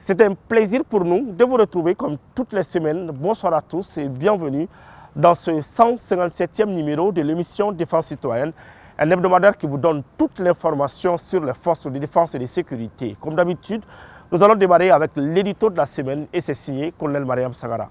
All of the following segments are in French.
C'est un plaisir pour nous de vous retrouver comme toutes les semaines. Bonsoir à tous et bienvenue dans ce 157e numéro de l'émission Défense citoyenne, un hebdomadaire qui vous donne toute l'information sur les forces de défense et de sécurité. Comme d'habitude, nous allons démarrer avec l'édito de la semaine et c'est signé Colonel Mariam Sagara.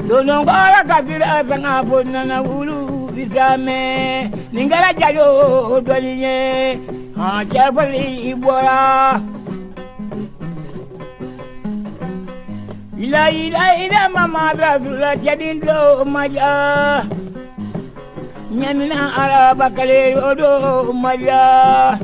Donongora kafira sanga bonana wulu bisame ningara jayo dolinye ha chafali ibora ila mama rasula jadindo maja nyamina araba kale odo maja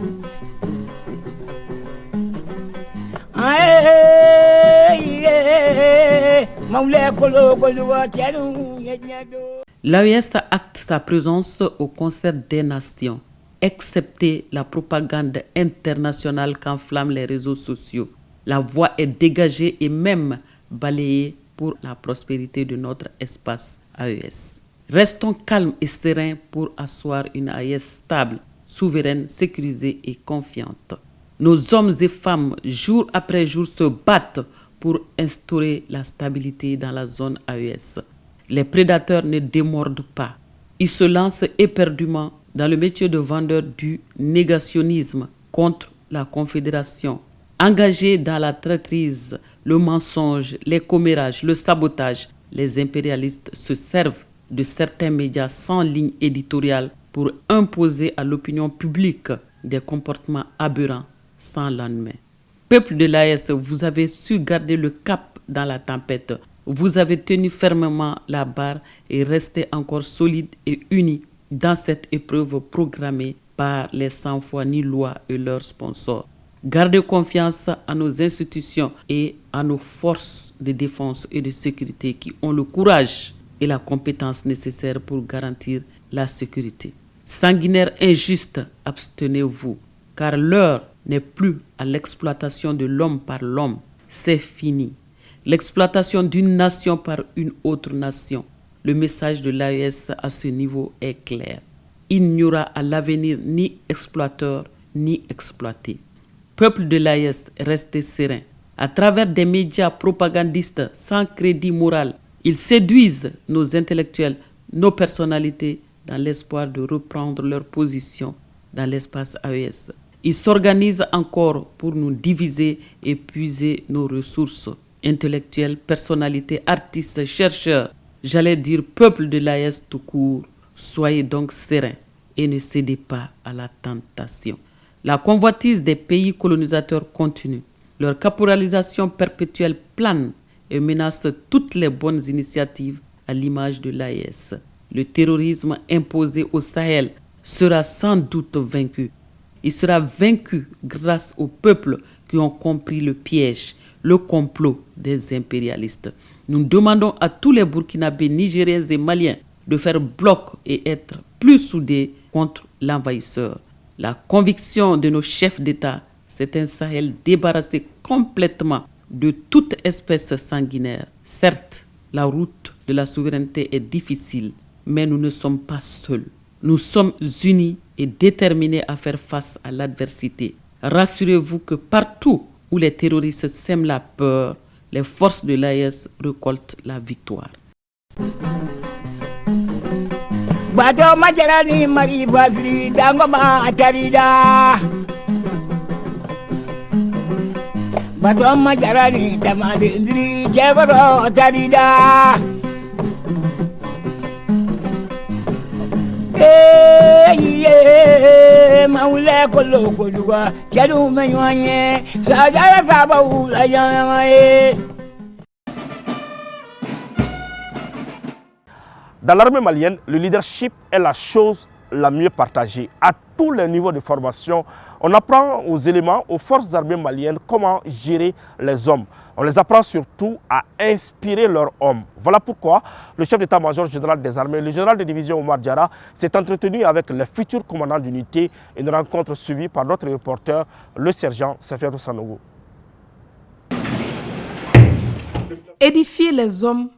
L'AES acte sa présence au concert des nations, excepté la propagande internationale qu'enflamment les réseaux sociaux. La voie est dégagée et même balayée pour la prospérité de notre espace AES. Restons calmes et sereins pour asseoir une AES stable, souveraine, sécurisée et confiante. Nos hommes et femmes, jour après jour, se battent pour instaurer la stabilité dans la zone AES. Les prédateurs ne démordent pas. Ils se lancent éperdument dans le métier de vendeur du négationnisme contre la Confédération. Engagés dans la traîtrise, le mensonge, les commérages, le sabotage, les impérialistes se servent de certains médias sans ligne éditoriale pour imposer à l'opinion publique des comportements aberrants sans lendemain. Peuple de l'AES, vous avez su garder le cap dans la tempête. Vous avez tenu fermement la barre et resté encore solide et unis dans cette épreuve programmée par les sans-foi ni loi et leurs sponsors. Gardez confiance à nos institutions et à nos forces de défense et de sécurité qui ont le courage et la compétence nécessaires pour garantir la sécurité. Sanguinaires injustes, abstenez-vous, car l'heure n'est plus à l'exploitation de l'homme par l'homme. C'est fini. L'exploitation d'une nation par une autre nation. Le message de l'AES à ce niveau est clair. Il n'y aura à l'avenir ni exploiteur ni exploité. Peuple de l'AES, restez serein. À travers des médias propagandistes sans crédit moral, ils séduisent nos intellectuels, nos personnalités dans l'espoir de reprendre leur position dans l'espace AES. Ils s'organisent encore pour nous diviser et puiser nos ressources intellectuelles, personnalités, artistes, chercheurs. J'allais dire peuple de l'AES tout court. Soyez donc sereins et ne cédez pas à la tentation. La convoitise des pays colonisateurs continue. Leur caporalisation perpétuelle plane et menace toutes les bonnes initiatives à l'image de l'AES. Le terrorisme imposé au Sahel sera sans doute vaincu. Il sera vaincu grâce aux peuples qui ont compris le piège, le complot des impérialistes. Nous demandons à tous les Burkinabés, Nigériens et Maliens de faire bloc et être plus soudés contre l'envahisseur. La conviction de nos chefs d'État, c'est un Sahel débarrassé complètement de toute espèce sanguinaire. Certes, la route de la souveraineté est difficile, mais nous ne sommes pas seuls. Nous sommes unis et déterminés à faire face à l'adversité. Rassurez-vous que partout où les terroristes sèment la peur, les forces de l'AES récoltent la victoire. Bato majarani mari basri dangoma atarida. Bato majarani tamade ndri jebaro atarida. Maule kolo koluwa jalu menyoanye sajara sabawu la yamaye. Dans l'armée malienne, le leadership est la chose la mieux partagée. À tous les niveaux de formation, On apprend aux éléments, aux forces armées maliennes, comment gérer les hommes. On les apprend surtout à inspirer leurs hommes. Voilà pourquoi le chef d'état-major général des armées, le général de division Oumar Diarra, s'est entretenu avec les futurs commandants d'unité. Une rencontre suivie par notre reporter, le sergent Safiatou Sanogo. Édifier les hommes,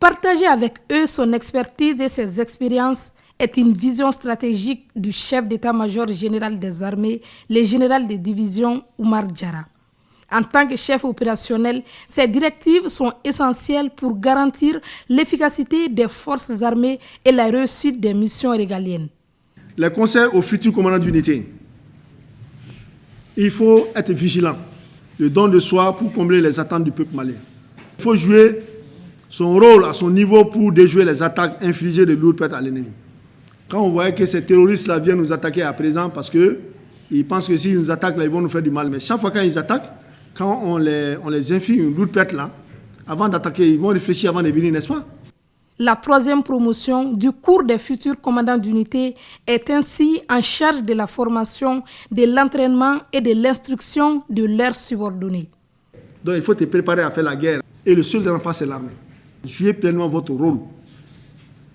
partager avec eux son expertise et ses expériences est une vision stratégique du chef d'état-major général des armées, le général de division Oumar Diarra. En tant que chef opérationnel, ces directives sont essentielles pour garantir l'efficacité des forces armées et la réussite des missions régaliennes. Les conseils aux futurs commandants d'unité. Il faut être vigilant, le don de soi pour combler les attentes du peuple malien. Il faut jouer son rôle à son niveau pour déjouer les attaques infligées de lourdes pertes à l'ennemi. Quand on voit que ces terroristes-là viennent nous attaquer à présent parce qu'ils pensent que s'ils nous attaquent, là, ils vont nous faire du mal. Mais chaque fois quand ils attaquent, quand on les inflige une lourde perte là, avant d'attaquer, ils vont réfléchir avant de venir, n'est-ce pas? La troisième promotion du cours des futurs commandants d'unité est ainsi en charge de la formation, de l'entraînement et de l'instruction de leurs subordonnés. Donc il faut te préparer à faire la guerre. Et le seul rempart, c'est l'armée. Jouez pleinement votre rôle.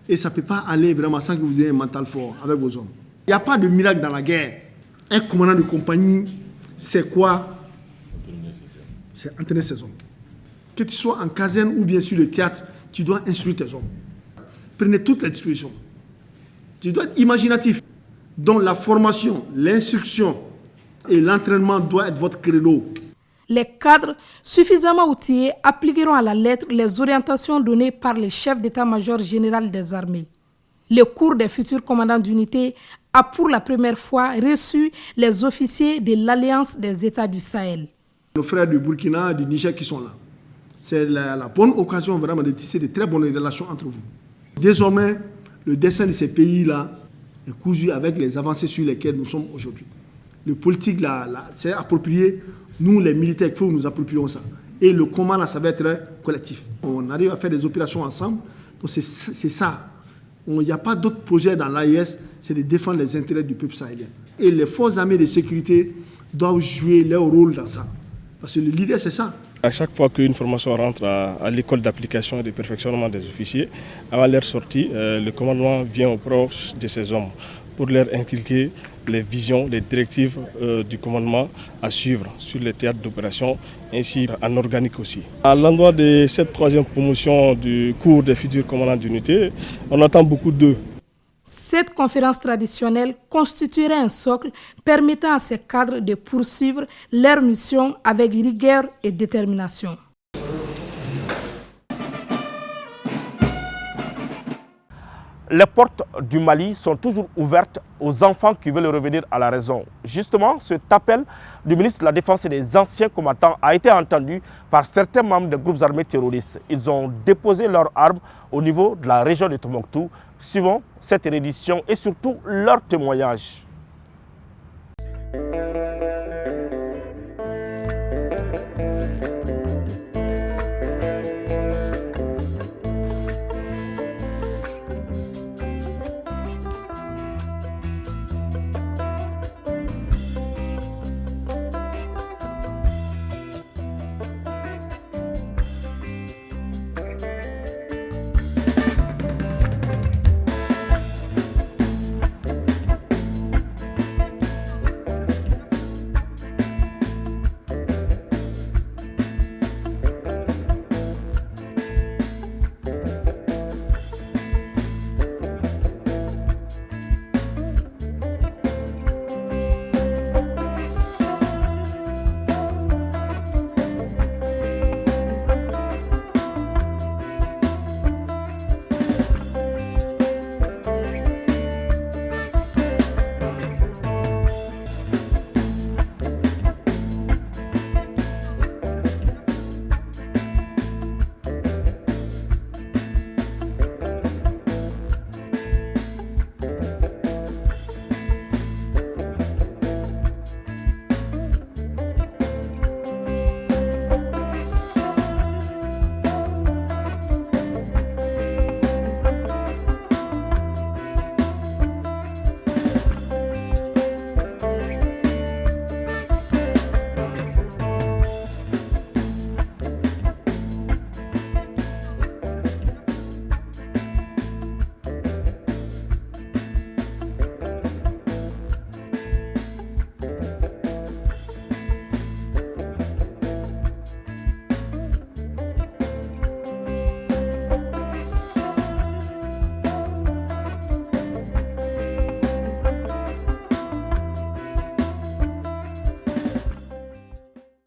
Et ça ne peut pas aller vraiment sans que vous ayez un mental fort avec vos hommes. Il n'y a pas de miracle dans la guerre. Un commandant de compagnie, c'est quoi? C'est entraîner ses hommes. Que tu sois en caserne ou bien sur le théâtre, tu dois instruire tes hommes. Prenez toutes les dispositions. Tu dois être imaginatif. Donc la formation, l'instruction et l'entraînement doivent être votre credo. Les cadres suffisamment outillés appliqueront à la lettre les orientations données par le chef d'état-major général des armées. Le cours des futurs commandants d'unité a pour la première fois reçu les officiers de l'Alliance des États du Sahel. Nos frères du Burkina et du Niger qui sont là. C'est la bonne occasion vraiment de tisser de très bonnes relations entre vous. Désormais, le destin de ces pays-là est cousu avec les avancées sur lesquelles nous sommes aujourd'hui. Le politique, c'est approprié. Nous, les militaires, il faut que nous approprions ça. Et le combat, là, ça va être collectif. On arrive à faire des opérations ensemble. Donc, c'est ça. Il n'y a pas d'autre projet dans l'AIS, c'est de défendre les intérêts du peuple sahélien. Et les forces armées de sécurité doivent jouer leur rôle dans ça. Parce que le leader, c'est ça. À chaque fois qu'une formation rentre à l'école d'application et de perfectionnement des officiers, avant leur sortie, le commandement vient au proche de ces hommes pour leur inculquer les visions, les directives du commandement à suivre sur les théâtres d'opération, ainsi en organique aussi. À l'endroit de cette troisième promotion du cours des futurs commandants d'unité, on attend beaucoup d'eux. Cette conférence traditionnelle constituerait un socle permettant à ces cadres de poursuivre leur mission avec rigueur et détermination. Les portes du Mali sont toujours ouvertes aux enfants qui veulent revenir à la raison. Justement, cet appel du ministre de la Défense et des anciens combattants a été entendu par certains membres des groupes armés terroristes. Ils ont déposé leurs armes au niveau de la région de Tombouctou. Suivons cette réédition et surtout leurs témoignages.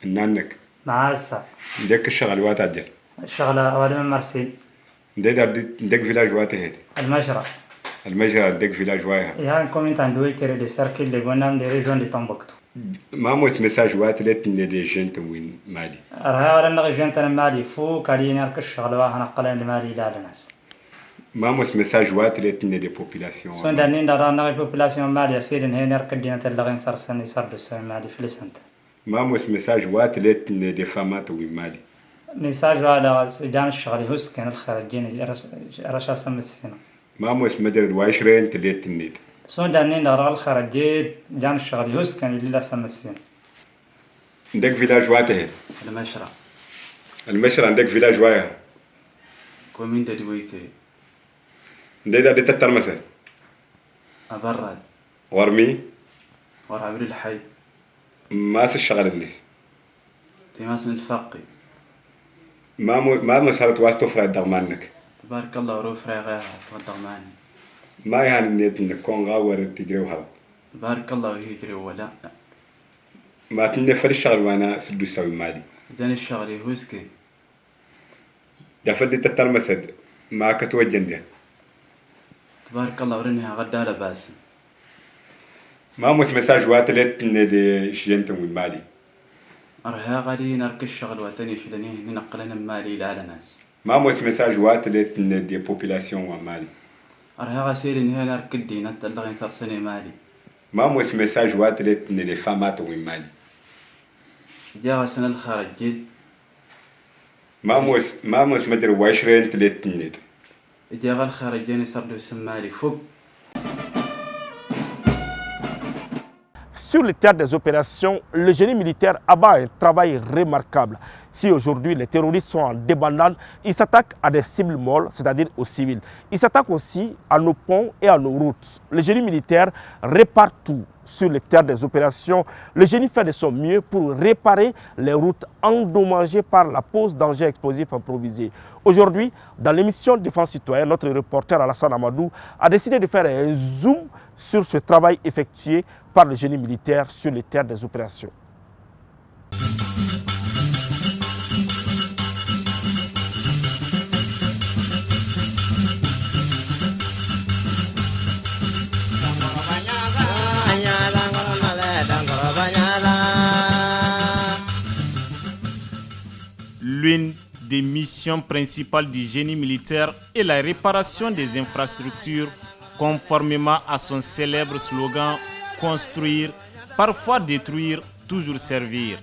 نانك مع السا ديك الشغل واتاجل الشغلة أول من مرسيل ديك فيلاج واته المجرى المجرى ديك فيلاج واها يا كومينت عن دويتر دي سيركل دي بونام دي ريجون دي تمبكتو ما موس مساج واتلت دي جنت وين مالي راه ولا نغي جنت انا مالي فو كالي نرك الشغل وانا قلن مالي لا الناس ما موس مساج واتلت دي بوبولاسيون سون دانين دارا نغي بوبولاسيون مالي يصير هنا نرك دينا تلغين صار سني صار بسوي مالي فلسنت ما موس مساج واتلت دي فامات وين مالي ميساج على جان الشغل هسكن الخارجين رشا سم السنة ما موس مدر الواشرين تلت النيد سون دانين دارا الخارجين جان الشغل هسكن اللي لا سم السنة ديك فيلاج واته المشرع المشرى عندك فيلاج وايا كومين دي ويكي دي تترمسل أبرز غرمي ورعبري الحي ما الشغل الناس تماسن الفقي ما مسارت واسطو فراد دغمانك تبارك الله وروف راغاها والضغمان ما يعني نيت نكون غاور تجري وهرب تبارك الله ويجري ولا ما تنفر الشغل وانا سدو سوي مالي جاني الشغل هوسكي دفل دي تترمسد ما كتوجن ده تبارك الله ورنها غدا لباس ما مس مساج واتلت ندي شينتم والمالي أرها غادي نرك الشغل وتاني شلنيه ننقلنا مالي لا ناس ما مس مساج واتلت ندي بوبولاسيون ومالي أرها غاسير إنها نرك الدين تلغين صار سنة مالي ما مس مساج واتلت ندي فامات ومالي جا سنة الخارج جيت ما مس مدر واشرين تلت ند جا الخارج جاني صار له سمالي فوق. Sur le théâtre des opérations, le génie militaire abat un travail remarquable. Si aujourd'hui les terroristes sont en débandade, ils s'attaquent à des cibles molles, c'est-à-dire aux civils. Ils s'attaquent aussi à nos ponts et à nos routes. Le génie militaire répare tout. Sur le théâtre des opérations, le génie fait de son mieux pour réparer les routes endommagées par la pose d'engins explosifs improvisés. Aujourd'hui, dans l'émission Défense citoyenne, notre reporter Alassane Amadou a décidé de faire un zoom sur ce travail effectué par le génie militaire sur le théâtre des opérations. L'une des missions principales du génie militaire est la réparation des infrastructures conformément à son célèbre slogan « Construire, parfois détruire, toujours servir ».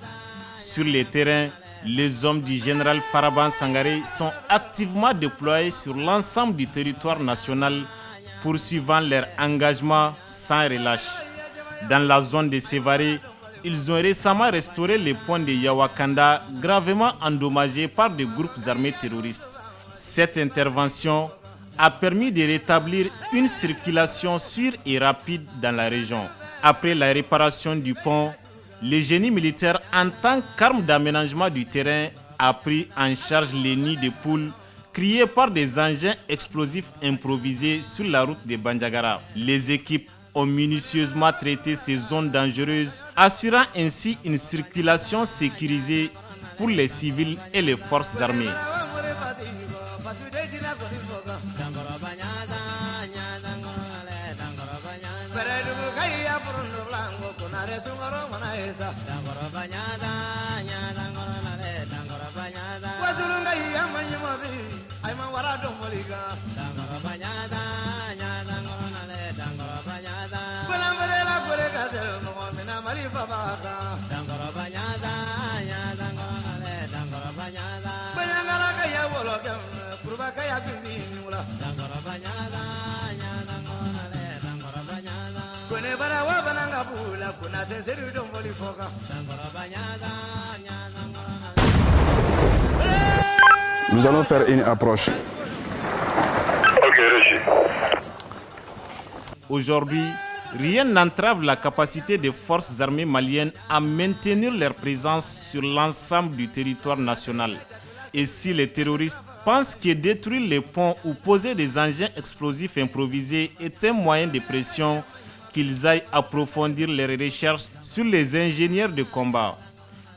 Sur les terrains, les hommes du général Faraban Sangaré sont activement déployés sur l'ensemble du territoire national, poursuivant leur engagement sans relâche. Dans la zone de Sévaré, ils ont récemment restauré les ponts de Yawakanda gravement endommagés par des groupes armés terroristes. Cette intervention a permis de rétablir une circulation sûre et rapide dans la région. Après la réparation du pont, le génie militaire, en tant qu'arme d'aménagement du terrain, a pris en charge les nids de poules créés par des engins explosifs improvisés sur la route de Bandiagara. Les équipes ont minutieusement traité ces zones dangereuses, assurant ainsi une circulation sécurisée pour les civils et les forces armées. Nous allons faire une approche. Aujourd'hui, rien n'entrave la capacité des forces armées maliennes à maintenir leur présence sur l'ensemble du territoire national. Et si les terroristes pensent que détruire les ponts ou poser des engins explosifs improvisés est un moyen de pression, qu'ils aillent approfondir leurs recherches sur les ingénieurs de combat.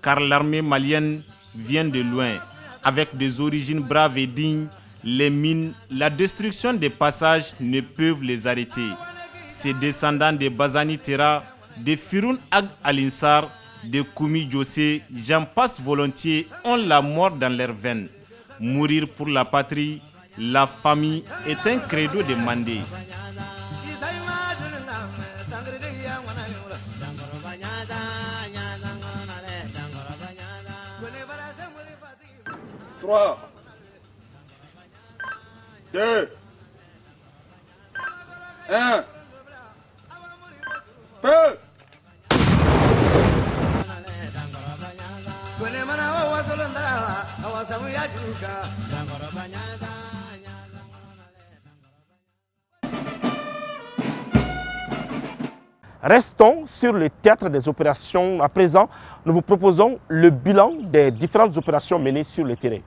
car l'armée malienne vient de loin. Avec des origines braves et dignes, les mines, la destruction des passages ne peuvent les arrêter. Ces descendants de Bazani Tera, de Firoun Ag Alinsar, de Koumi Djossé, j'en passe volontiers, ont la mort dans leurs veines. Mourir pour la patrie, la famille est un credo demandé. Trois, deux, un, feu! Restons sur le théâtre des opérations. À présent, nous vous proposons le bilan des différentes opérations menées sur le terrain.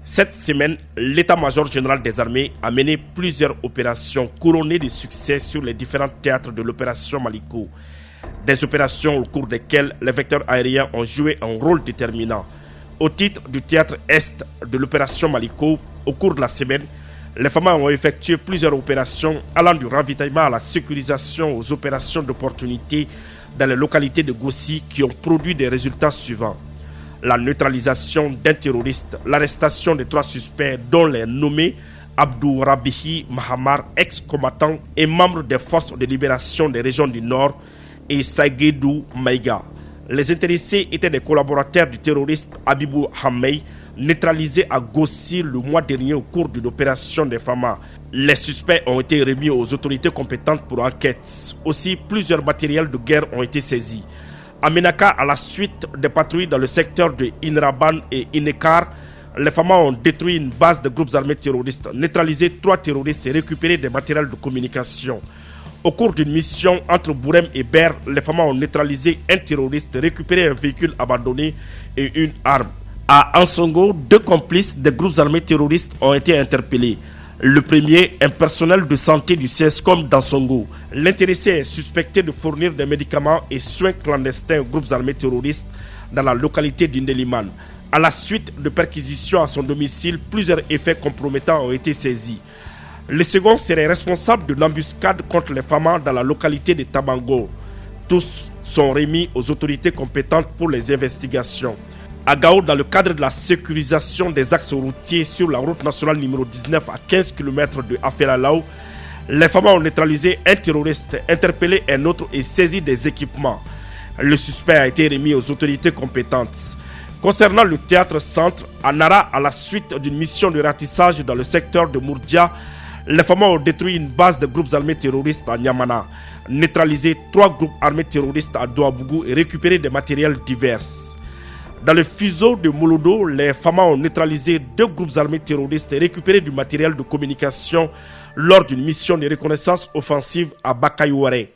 Cette semaine, l'état-major général des armées a mené plusieurs opérations couronnées de succès sur les différents théâtres de l'opération Maliko. Des opérations au cours desquelles les vecteurs aériens ont joué un rôle déterminant. Au titre du théâtre Est de l'opération Maliko, au cours de la semaine, les FAMA ont effectué plusieurs opérations allant du ravitaillement à la sécurisation aux opérations d'opportunité dans les localités de Gossi qui ont produit des résultats suivants. La neutralisation d'un terroriste, l'arrestation de 3 suspects dont les nommés Abdou Rabihi Mahamar, ex-combattant et membre des forces de libération des régions du Nord, et Saïguedou Maïga. Les intéressés étaient des collaborateurs du terroriste Abibou Hamey, neutralisé à Gossi le mois dernier au cours d'une opération des FAMA. Les suspects ont été remis aux autorités compétentes pour enquête. Aussi, plusieurs matériels de guerre ont été saisis. À Menaka, à la suite des patrouilles dans le secteur de Inraban et Inekar, les FAMA ont détruit une base de groupes armés terroristes, neutralisé 3 terroristes et récupéré des matériels de communication. Au cours d'une mission entre Bourem et Ber, les FAMA ont neutralisé un terroriste, récupéré un véhicule abandonné et une arme. À Ansongo, 2 complices des groupes armés terroristes ont été interpellés. Le premier, un personnel de santé du CESCOM d'Ansongo. L'intéressé est suspecté de fournir des médicaments et soins clandestins aux groupes armés terroristes dans la localité d'Indeliman. À la suite de perquisitions à son domicile, plusieurs effets compromettants ont été saisis. Le second serait responsable de l'embuscade contre les FAMA dans la localité de Tabango. Tous sont remis aux autorités compétentes pour les investigations. À Gao, dans le cadre de la sécurisation des axes routiers sur la route nationale numéro 19 à 15 km de Afelalao, les FAMA ont neutralisé un terroriste, interpellé un autre et saisi des équipements. Le suspect a été remis aux autorités compétentes. Concernant le théâtre centre, à Nara, à la suite d'une mission de ratissage dans le secteur de Mourdia, les FAMA ont détruit une base de groupes armés terroristes à Nyamana, neutralisé 3 groupes armés terroristes à Douabougou et récupéré des matériels divers. Dans le fuseau de Molodo, les FAMA ont neutralisé 2 groupes armés terroristes et récupéré du matériel de communication lors d'une mission de reconnaissance offensive à Bakayouare.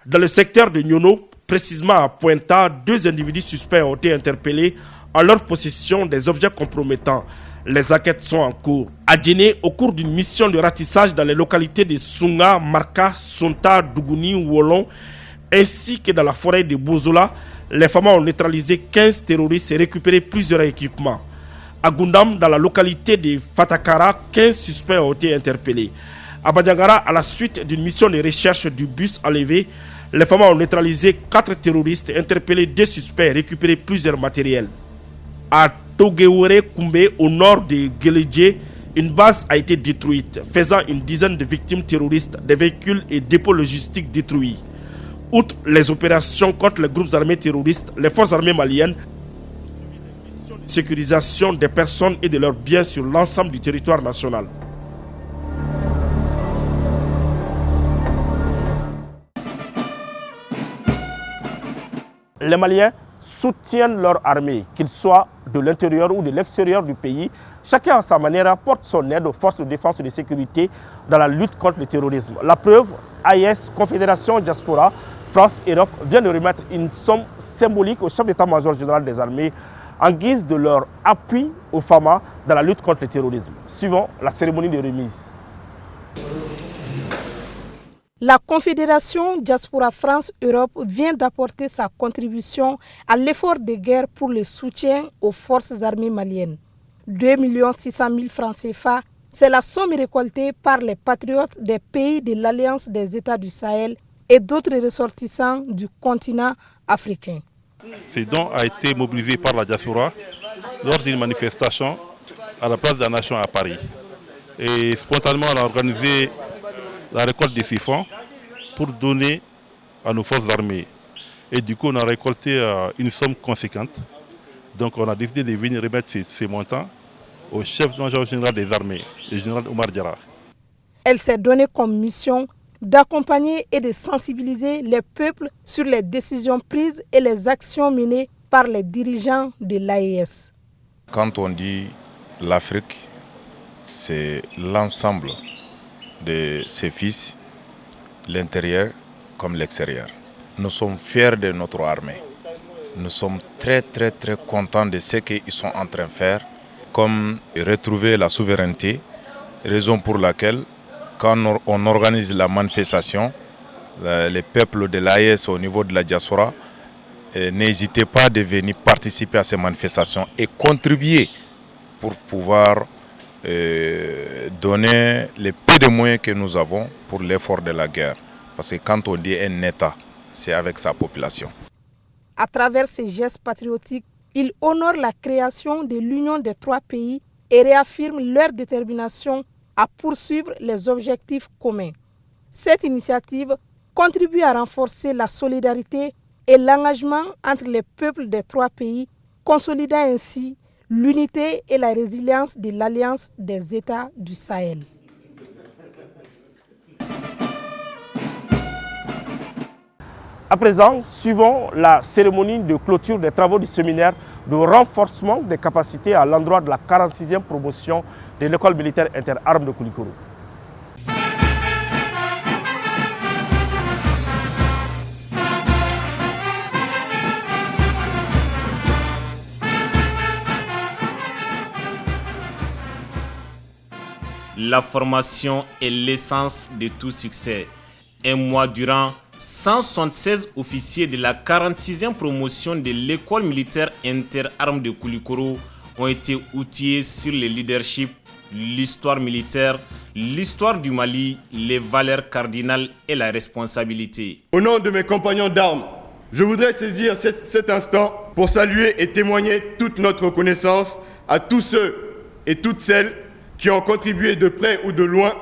Dans le secteur de Nyono, précisément à Pointa, 2 individus suspects ont été interpellés en leur possession des objets compromettants. Les enquêtes sont en cours. À Djéné, au cours d'une mission de ratissage dans les localités de Sunga, Marka, Sonta, Dougouni, Wolon, ainsi que dans la forêt de Bozola, les FAMA ont neutralisé 15 terroristes et récupéré plusieurs équipements. À Gundam, dans la localité de Fatakara, 15 suspects ont été interpellés. À Badjangara, à la suite d'une mission de recherche du bus enlevé, les FAMA ont neutralisé 4 terroristes, interpellé 2 suspects et récupéré plusieurs matériels. À Togeore Koumbe, au nord de Geledje, une base a été détruite, faisant une dizaine de victimes terroristes, des véhicules et dépôts logistiques détruits. Outre les opérations contre les groupes armés terroristes, les forces armées maliennes ont suivi des missions de sécurisation des personnes et de leurs biens sur l'ensemble du territoire national. Les Maliens soutiennent leur armée, qu'ils soient de l'intérieur ou de l'extérieur du pays. Chacun à sa manière apporte son aide aux forces de défense et de sécurité dans la lutte contre le terrorisme. La preuve, AIS, Confédération Diaspora, France et Europe vient de remettre une somme symbolique au chef d'état-major général des armées en guise de leur appui aux FAMA dans la lutte contre le terrorisme. Suivons la cérémonie de remise. La Confédération Diaspora France-Europe vient d'apporter sa contribution à l'effort de guerre pour le soutien aux forces armées maliennes. 2 600 000 francs CFA, c'est la somme récoltée par les patriotes des pays de l'Alliance des États du Sahel et d'autres ressortissants du continent africain. Ce don a été mobilisé par la diaspora lors d'une manifestation à la place de la Nation à Paris. Et spontanément, on a organisé la récolte des siphons pour donner à nos forces armées. Et du coup, on a récolté une somme conséquente. Donc on a décidé de venir remettre ces montants au chef-major général des armées, le général Oumar Diarra. Elle s'est donnée comme mission d'accompagner et de sensibiliser les peuples sur les décisions prises et les actions menées par les dirigeants de l'AES. Quand on dit l'Afrique, c'est l'ensemble de ses fils, l'intérieur comme l'extérieur. Nous sommes fiers de notre armée. Nous sommes très contents de ce qu'ils sont en train de faire, comme retrouver la souveraineté, raison pour laquelle quand on organise la manifestation, les peuples de l'AES au niveau de la diaspora, n'hésitez pas de venir participer à ces manifestations et contribuer pour pouvoir donner les peu de moyens que nous avons pour l'effort de la guerre. Parce que quand on dit un État, c'est avec sa population. À travers ces gestes patriotiques, ils honorent la création de l'union des 3 pays et réaffirment leur détermination à poursuivre les objectifs communs. Cette initiative contribue à renforcer la solidarité et l'engagement entre les peuples des 3 pays, consolidant ainsi l'unité et la résilience de l'Alliance des États du Sahel. À présent, suivons la cérémonie de clôture des travaux du séminaire de renforcement des capacités à l'endroit de la 46e promotion de l'école militaire interarmes de Koulikoro. La formation est l'essence de tout succès. Un mois durant, 176 officiers de la 46e promotion de l'école militaire interarmes de Koulikoro ont été outillés sur le leadership, l'histoire militaire, l'histoire du Mali, les valeurs cardinales et la responsabilité. Au nom de mes compagnons d'armes, je voudrais saisir cet instant pour saluer et témoigner toute notre reconnaissance à tous ceux et toutes celles qui ont contribué de près ou de loin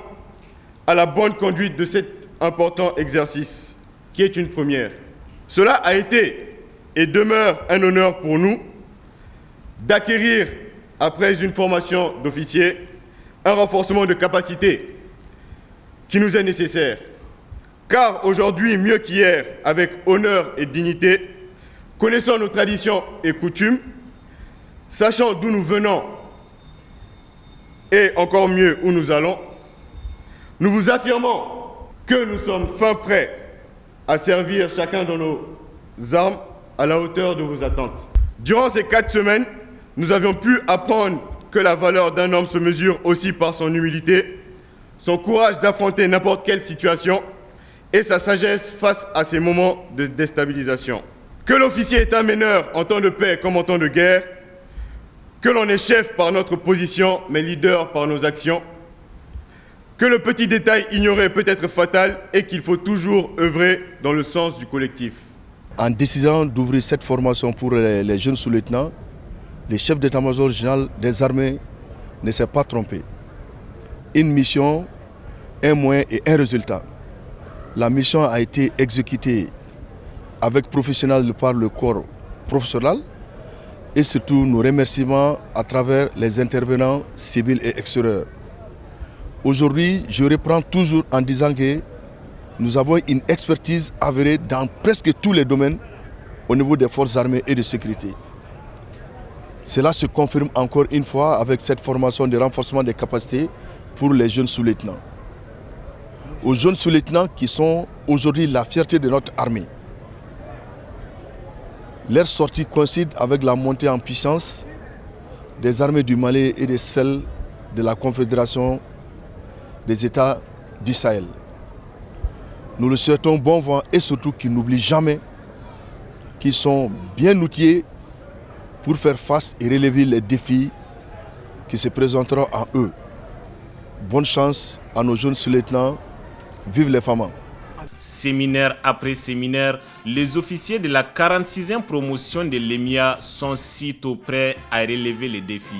à la bonne conduite de cet important exercice, qui est une première. Cela a été et demeure un honneur pour nous d'acquérir, après une formation d'officier, un renforcement de capacité qui nous est nécessaire. Car aujourd'hui, mieux qu'hier, avec honneur et dignité, connaissant nos traditions et coutumes, sachant d'où nous venons et encore mieux où nous allons, nous vous affirmons que nous sommes fin prêts à servir chacun de nos armes à la hauteur de vos attentes. Durant ces 4 semaines, nous avions pu apprendre que la valeur d'un homme se mesure aussi par son humilité, son courage d'affronter n'importe quelle situation et sa sagesse face à ces moments de déstabilisation. Que l'officier est un meneur en temps de paix comme en temps de guerre, que l'on est chef par notre position, mais leader par nos actions, que le petit détail ignoré peut être fatal et qu'il faut toujours œuvrer dans le sens du collectif. En décidant d'ouvrir cette formation pour les jeunes sous-lieutenants, le chef d'état-major général des armées ne s'est pas trompé. Une mission, un moyen et un résultat. La mission a été exécutée avec professionnalisme par le corps professoral et surtout nos remerciements à travers les intervenants civils et extérieurs. Aujourd'hui, je reprends toujours en disant que nous avons une expertise avérée dans presque tous les domaines au niveau des forces armées et de sécurité. Cela se confirme encore une fois avec cette formation de renforcement des capacités pour les jeunes sous-lieutenants. Aux jeunes sous-lieutenants qui sont aujourd'hui la fierté de notre armée. Leur sortie coïncide avec la montée en puissance des armées du Mali et de celles de la Confédération des États du Sahel. Nous le souhaitons bon vent et surtout qu'ils n'oublient jamais qu'ils sont bien outillés pour faire face et relever les défis qui se présenteront à eux. Bonne chance à nos jeunes sous-lieutenants. Vive les femmes. Séminaire après séminaire, les officiers de la 46e promotion de l'EMIA sont sitôt prêts à relever les défis.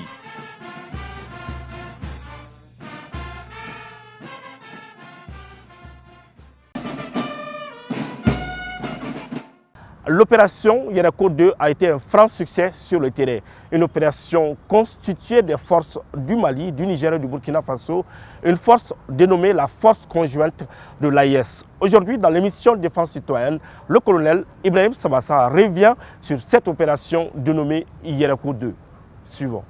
L'opération Yerako 2 a été un franc succès sur le terrain. Une opération constituée des forces du Mali, du Niger et du Burkina Faso, une force dénommée la force conjointe de l'AIS. Aujourd'hui, dans l'émission Défense citoyenne, le colonel Ibrahim Samassa revient sur cette opération dénommée Yerako 2. Suivant.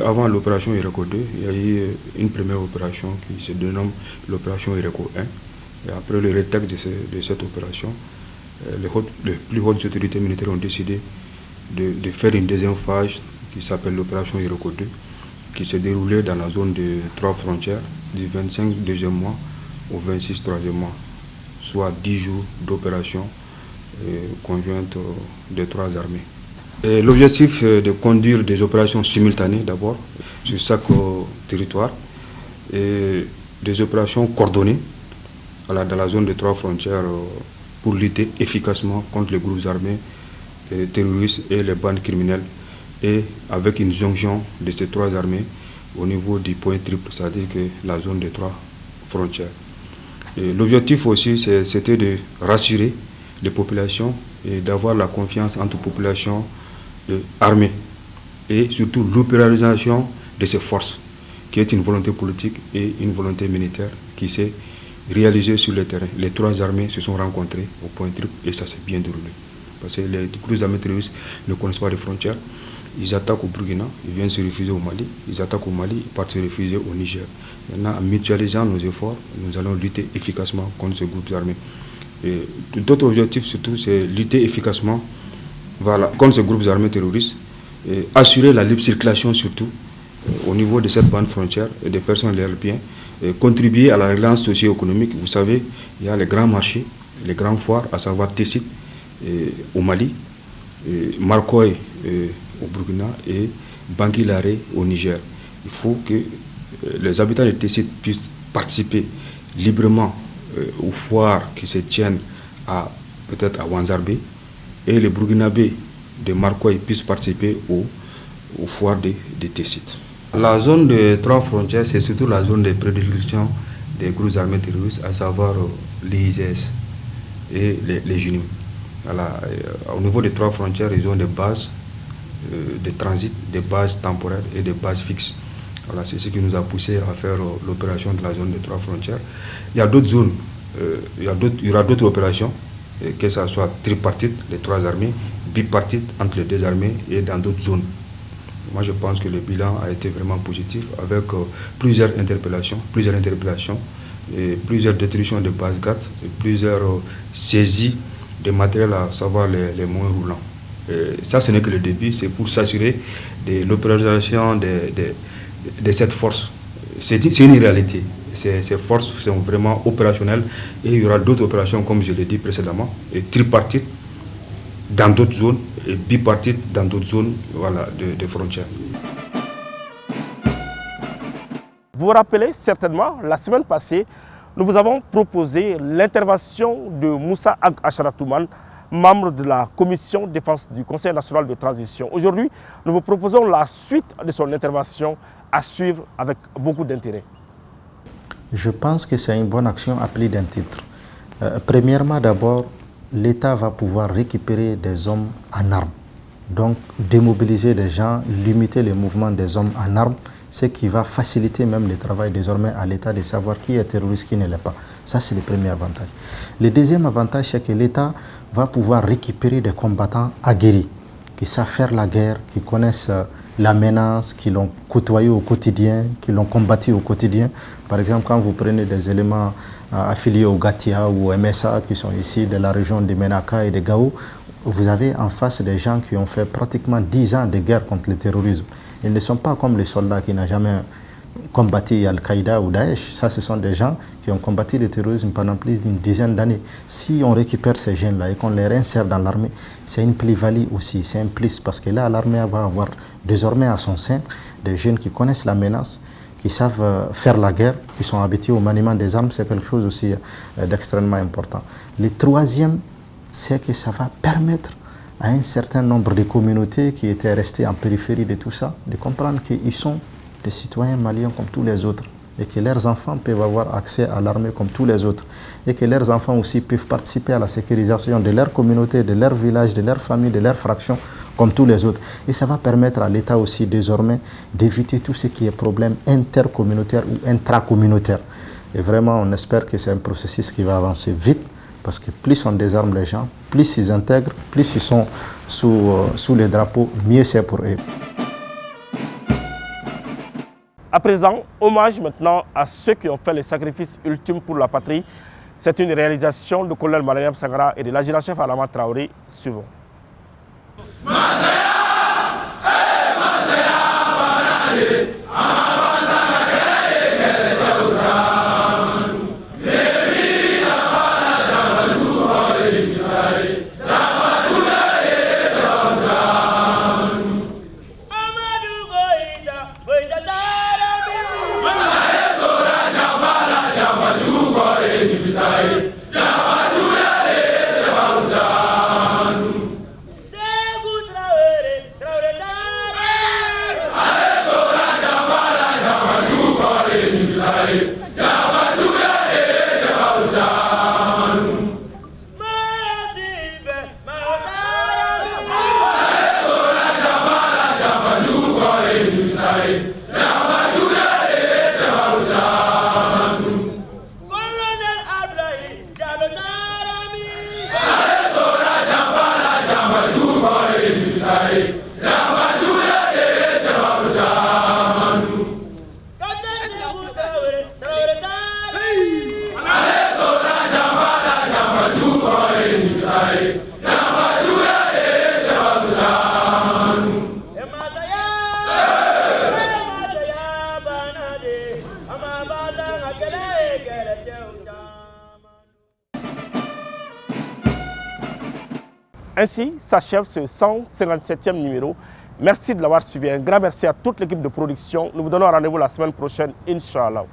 Avant l'opération Yerako 2, il y a eu une première opération qui se dénomme l'opération Yerako 1. Et après le rétexte de cette opération, les plus hautes autorités militaires ont décidé de faire une deuxième phase qui s'appelle l'opération Yerako 2, qui s'est déroulée dans la zone de 3 frontières du 25 deuxième mois au 26 troisième mois, soit 10 jours d'opération conjointe des 3 armées. L'objectif est de conduire des opérations simultanées d'abord sur chaque territoire et des opérations coordonnées dans la zone de 3 frontières pour lutter efficacement contre les groupes armés, les terroristes et les bandes criminelles, et avec une jonction de ces 3 armées au niveau du point triple, c'est-à-dire que la zone des 3 frontières. L'objectif aussi, c'était de rassurer les populations et d'avoir la confiance entre populations armées, et surtout l'opéralisation de ces forces, qui est une volonté politique et une volonté militaire qui s'est réalisé sur le terrain. Les 3 armées se sont rencontrées au point triple et ça s'est bien déroulé. Parce que les groupes armés terroristes ne connaissent pas de frontières. Ils attaquent au Burkina, ils viennent se réfugier au Mali. Ils attaquent au Mali, ils partent se réfugier au Niger. Maintenant, en mutualisant nos efforts, nous allons lutter efficacement contre ces groupes armés. Et d'autres objectifs surtout, c'est lutter efficacement contre ces groupes armés terroristes et assurer la libre circulation surtout au niveau de cette bande frontière et des personnes et leurs biens. Contribuer à la relance socio-économique. Vous savez, il y a les grands marchés, les grands foires, à savoir Tessit au Mali, Marcoy au Burkina et Bangui-Laré au Niger. Il faut que les habitants de Tessit puissent participer librement aux foires qui se tiennent peut-être à Wanzarbe, et les Burkinabés de Marcoy puissent participer aux foires de Tessit. La zone de 3 frontières, c'est surtout la zone de prédilection des groupes armés terroristes, à savoir l'ISS et les JUNIM. Au niveau des 3 frontières, ils ont des bases de transit, des bases temporaires et des bases fixes. C'est ce qui nous a poussé à faire l'opération de la zone des 3 frontières. Il y a d'autres zones, il y aura d'autres opérations, que ce soit tripartite, les 3 armées, bipartite entre les 2 armées et dans d'autres zones. Moi, je pense que le bilan a été vraiment positif avec plusieurs interpellations, et plusieurs détructions de bases GAT, et plusieurs saisies de matériel, à savoir les moyens roulants. Et ça, ce n'est que le début, c'est pour s'assurer de l'opéralisation de cette force. C'est une réalité. Ces forces sont vraiment opérationnelles et il y aura d'autres opérations, comme je l'ai dit précédemment, et tripartites dans d'autres zones et bipartites dans d'autres zones de frontières. Vous vous rappelez certainement, la semaine passée, nous vous avons proposé l'intervention de Moussa Ag Acharatouman, membre de la commission défense du Conseil national de transition. Aujourd'hui, nous vous proposons la suite de son intervention à suivre avec beaucoup d'intérêt. Je pense que c'est une bonne action appelée d'un titre. Premièrement, d'abord, l'État va pouvoir récupérer des hommes en armes. Donc, démobiliser des gens, limiter les mouvements des hommes en armes, ce qui va faciliter même le travail désormais à l'État de savoir qui est terroriste, qui ne l'est pas. Ça, c'est le premier avantage. Le deuxième avantage, c'est que l'État va pouvoir récupérer des combattants aguerris, qui savent faire la guerre, qui connaissent la menace, qui l'ont côtoyé au quotidien, qui l'ont combattu au quotidien. Par exemple, quand vous prenez des éléments affiliés au Gatia ou au MSA qui sont ici de la région de Menaka et de Gao, vous avez en face des gens qui ont fait pratiquement 10 ans de guerre contre le terrorisme. Ils ne sont pas comme les soldats qui n'ont jamais combattu Al-Qaïda ou Daesh. Ça, ce sont des gens qui ont combattu le terrorisme pendant plus d'une dizaine d'années. Si on récupère ces jeunes-là et qu'on les réinsère dans l'armée, c'est une plus-value aussi, c'est un plus, parce que là, l'armée va avoir désormais à son sein des jeunes qui connaissent la menace, qui savent faire la guerre, qui sont habitués au maniement des armes. C'est quelque chose aussi d'extrêmement important. Le troisième, c'est que ça va permettre à un certain nombre de communautés qui étaient restées en périphérie de tout ça, de comprendre qu'ils sont des citoyens maliens comme tous les autres et que leurs enfants peuvent avoir accès à l'armée comme tous les autres et que leurs enfants aussi peuvent participer à la sécurisation de leur communauté, de leur village, de leur famille, de leur fraction comme tous les autres. Et ça va permettre à l'État aussi désormais d'éviter tout ce qui est problème intercommunautaire ou intracommunautaire. Et vraiment, on espère que c'est un processus qui va avancer vite, parce que plus on désarme les gens, plus ils intègrent, plus ils sont sous les drapeaux, mieux c'est pour eux. À présent, hommage maintenant à ceux qui ont fait le sacrifice ultime pour la patrie. C'est une réalisation du colonel Mariam Sangara et de l'adjudant-chef Adama Traoré. Suivons. Ainsi s'achève ce 157e numéro. Merci de l'avoir suivi. Un grand merci à toute l'équipe de production. Nous vous donnons rendez-vous la semaine prochaine, Inch'Allah.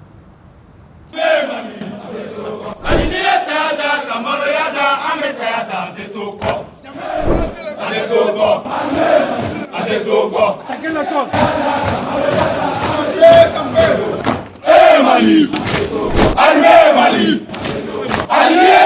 Mali, Mali, Mali,